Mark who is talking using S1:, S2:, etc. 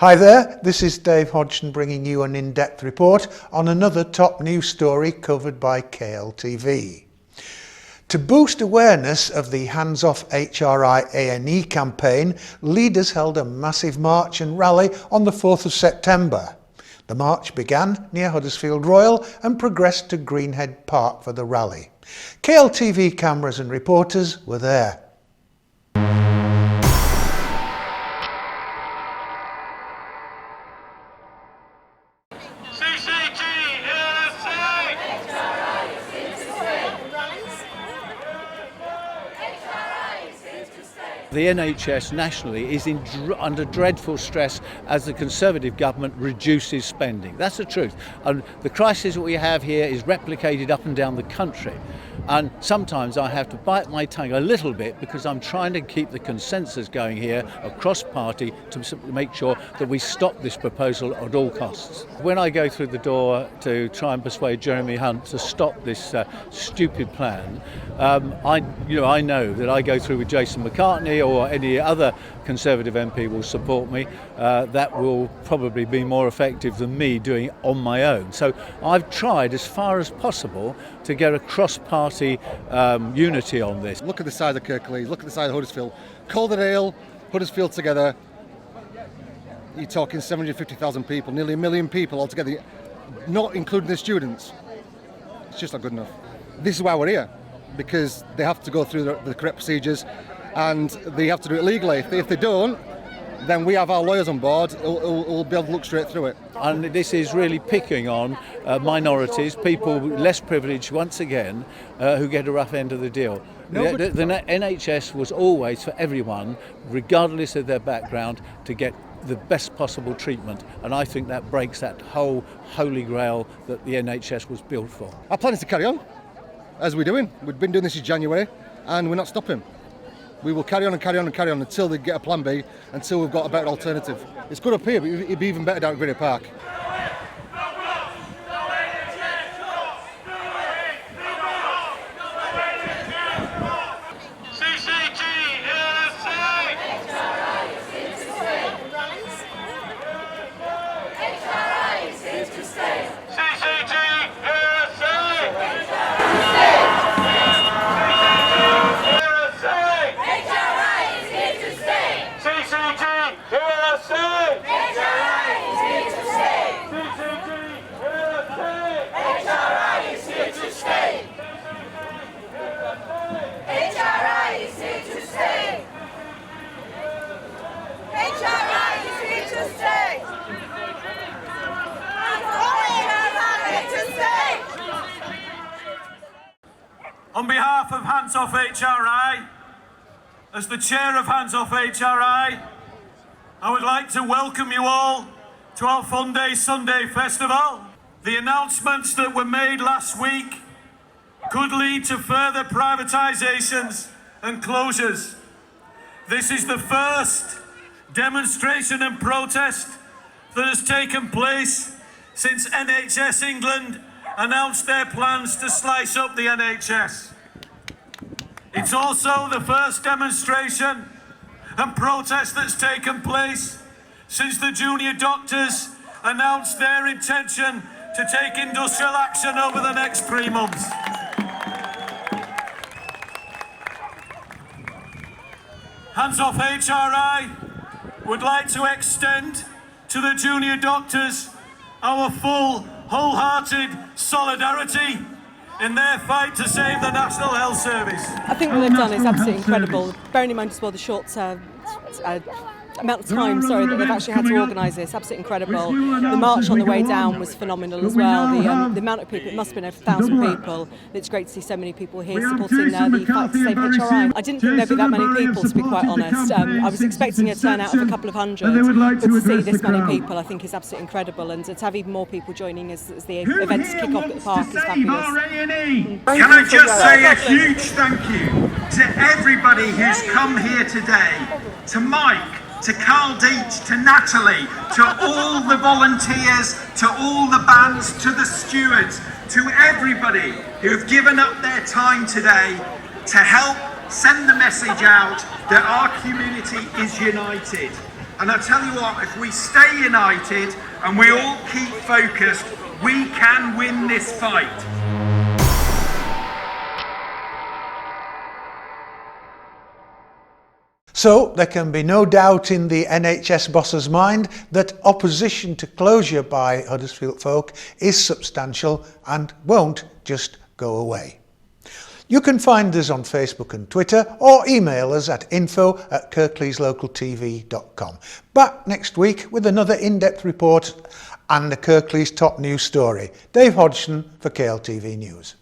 S1: Hi there, this is Dave Hodgson bringing you an in-depth report on another top news story covered by KLTV. To boost awareness of the Hands Off HRI A&E campaign, leaders held a massive march and rally on the 4th of September. The march began near Huddersfield Royal and progressed to Greenhead Park for the rally. KLTV cameras and reporters were there.
S2: The NHS nationally is under dreadful stress as the Conservative government reduces spending. That's the truth. And the crisis that we have here is replicated up and down the country. And sometimes I have to bite my tongue a little bit because I'm trying to keep the consensus going here across party to make sure that we stop this proposal at all costs. When I go through the door to try and persuade Jeremy Hunt to stop this stupid plan, I know that I go through with Jason McCartney or any other Conservative MP will support me. That will probably be more effective than me doing it on my own. So I've tried as far as possible to get a cross-party unity on this.
S3: Look at the size of Kirklees, look at the size of Huddersfield. Calderdale, Huddersfield together, you're talking 750,000 people, nearly 1 million people altogether, not including the students. It's just not good enough. This is why we're here, because they have to go through the correct procedures and they have to do it legally. If they don't, then we have our lawyers on board who'll be able to look straight through it.
S2: And this is really picking on minorities, people less privileged once again, who get a rough end of the deal. The NHS was always for everyone, regardless of their background, to get the best possible treatment, and I think that breaks that whole holy grail that the NHS was built for.
S3: Our plan is to carry on, as we're doing. We've been doing this in January, and we're not stopping. We will carry on and carry on and carry on until they get a plan B, until we've got a better alternative. It's good up here, but it'd be even better down at Greenhead Park.
S4: On behalf of Hands Off HRI, as the chair of Hands Off HRI, I would like to welcome you all to our Fun Day Sunday Festival. The announcements that were made last week could lead to further privatisations and closures. This is the first demonstration and protest that has taken place since NHS England announced their plans to slice up the NHS. It's also the first demonstration and protest that's taken place since the junior doctors announced their intention to take industrial action over the next 3 months. Hands Off HRI would like to extend to the junior doctors our full, wholehearted solidarity in their fight to save the National Health Service.
S5: I think what they've done is absolutely incredible, bearing in mind as well the short amount of time that they've actually had to organise this. Absolutely incredible. The march on the way down was phenomenal as well. The amount of people, it must have been over 1,000 people. It's great to see so many people here supporting the fight to save HRI. I didn't think there'd be that many people, to be quite honest. I was expecting a turnout of a couple of hundred, but to see this many people I think is absolutely incredible, and to have even more people joining as the events kick off at the park is fabulous.
S6: Can I just say a huge thank you to everybody who's come here today, to Mike, to Carl Deach, to Natalie, to all the volunteers, to all the bands, to the stewards, to everybody who've given up their time today to help send the message out that our community is united. And I tell you what, if we stay united and we all keep focused, we can win this fight.
S1: So there can be no doubt in the NHS boss's mind that opposition to closure by Huddersfield folk is substantial and won't just go away. You can find us on Facebook and Twitter or email us at info@kirkleeslocaltv.com. Back next week with another in-depth report and the Kirklees top news story. Dave Hodgson for KLTV News.